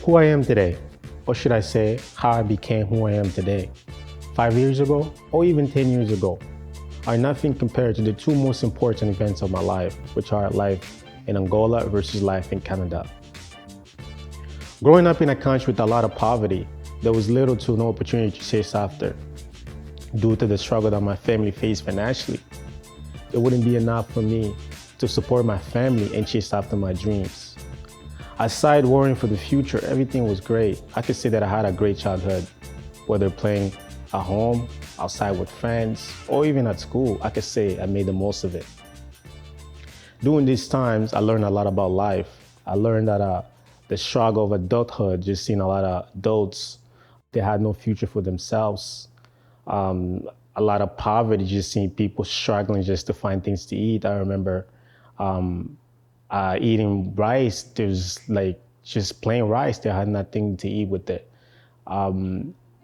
who I am today, or should I say, how I became who I am today, 5 years ago, or even 10 years ago, are nothing compared to the two most important events of my life, which are life in Angola versus life in Canada. Growing up in a country with a lot of poverty, there was little to no opportunity to chase after. Due to the struggle that my family faced financially, it wouldn't be enough for me to support my family and chase after my dreams. Aside worrying for the future, everything was great. I could say that I had a great childhood, whether playing at home, outside with friends, or even at school. I could say I made the most of it. During these times, I learned a lot about life. I learned that the struggle of adulthood, just seeing a lot of adults, they had no future for themselves. A lot of poverty, just seeing people struggling just to find things to eat. I remember eating rice. There's like just plain rice. They had nothing to eat with it.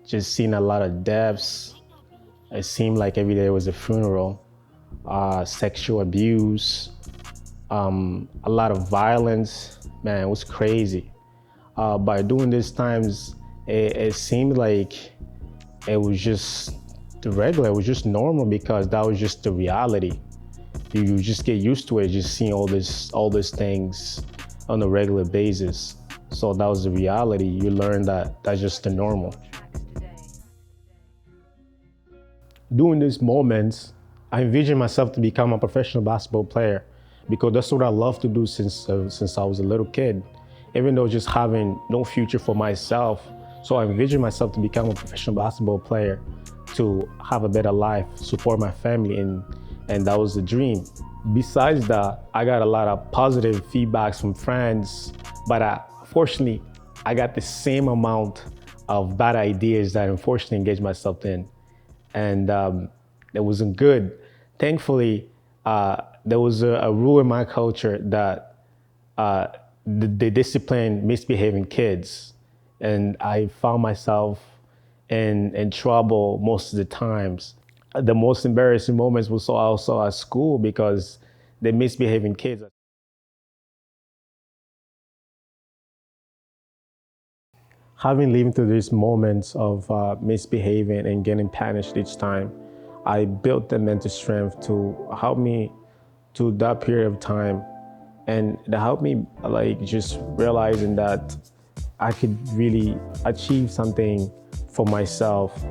Just seeing a lot of deaths. It seemed like every day was a funeral. Sexual abuse, a lot of violence. Man, it was crazy. But during these times, it seemed like it was just the regular, it was just normal, because that was just the reality. You just get used to it, just seeing all these things on a regular basis. So that was the reality. You learn that that's just the normal. During these moments, I envisioned myself to become a professional basketball player, because that's what I love to do since I was a little kid, even though just having no future for myself. So I envisioned myself to become a professional basketball player, to have a better life, support my family, and that was the dream. Besides that, I got a lot of positive feedbacks from friends, but unfortunately, I got the same amount of bad ideas that I unfortunately engaged myself in. And it wasn't good. Thankfully, there was a rule in my culture that they discipline misbehaving kids. And I found myself in trouble most of the times. The most embarrassing moments was also at school, because the misbehaving kids. Having lived through these moments of misbehaving and getting punished each time, I built the mental strength to help me to that period of time, and that helped me like just realizing that I could really achieve something for myself.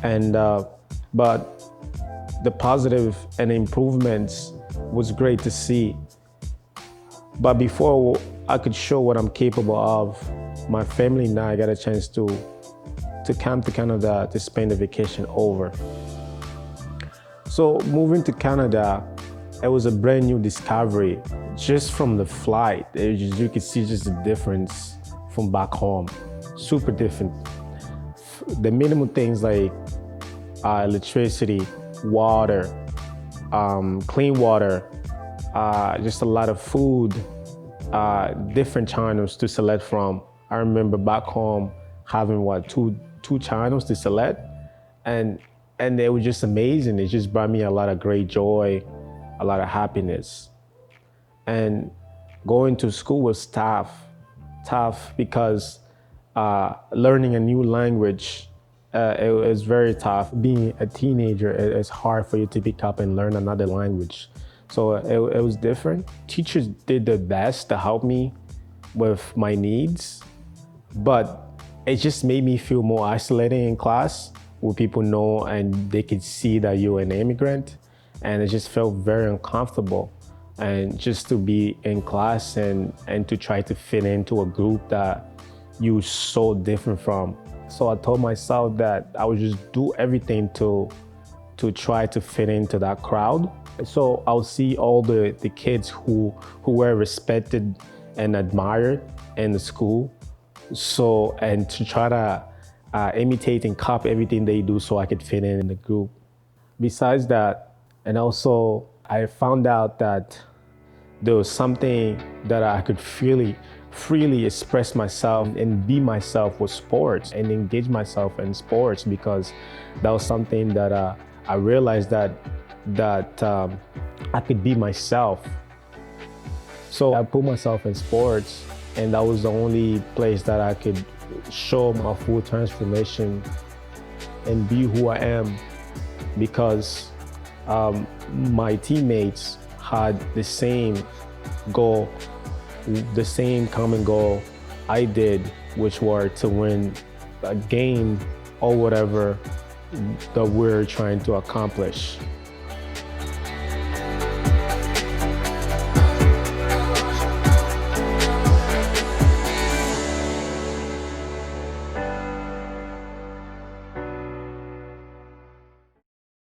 And but the positive and improvements was great to see. But before I could show what I'm capable of, my family and I got a chance to come to Canada to spend the vacation over. So moving to Canada, it was a brand new discovery. Just from the flight, you could see just the difference from back home. Super different. The minimal things like electricity, water, clean water, just a lot of food, different channels to select from. I remember back home having two channels to select, and it was just amazing. It just brought me a lot of great joy, a lot of happiness. And going to school was tough because learning a new language, it was very tough. Being a teenager, it's hard for you to pick up and learn another language. So it was different. Teachers did their best to help me with my needs, but it just made me feel more isolated in class, where people know and they could see that you're an immigrant, and it just felt very uncomfortable. And just to be in class and to try to fit into a group that you're so different from. So I told myself that I would just do everything to try to fit into that crowd. So I'll see all the kids who were respected and admired in the school. So, and to try to imitate and copy everything they do so I could fit in the group. Besides that, and also I found out that there was something that I could freely express myself and be myself with sports and engage myself in sports, because that was something that I realized that I could be myself. So I put myself in sports And that was the only place that I could show my full transformation and be who I am, because my teammates had the same goal, the same common goal I did, which were to win a game or whatever that we're trying to accomplish.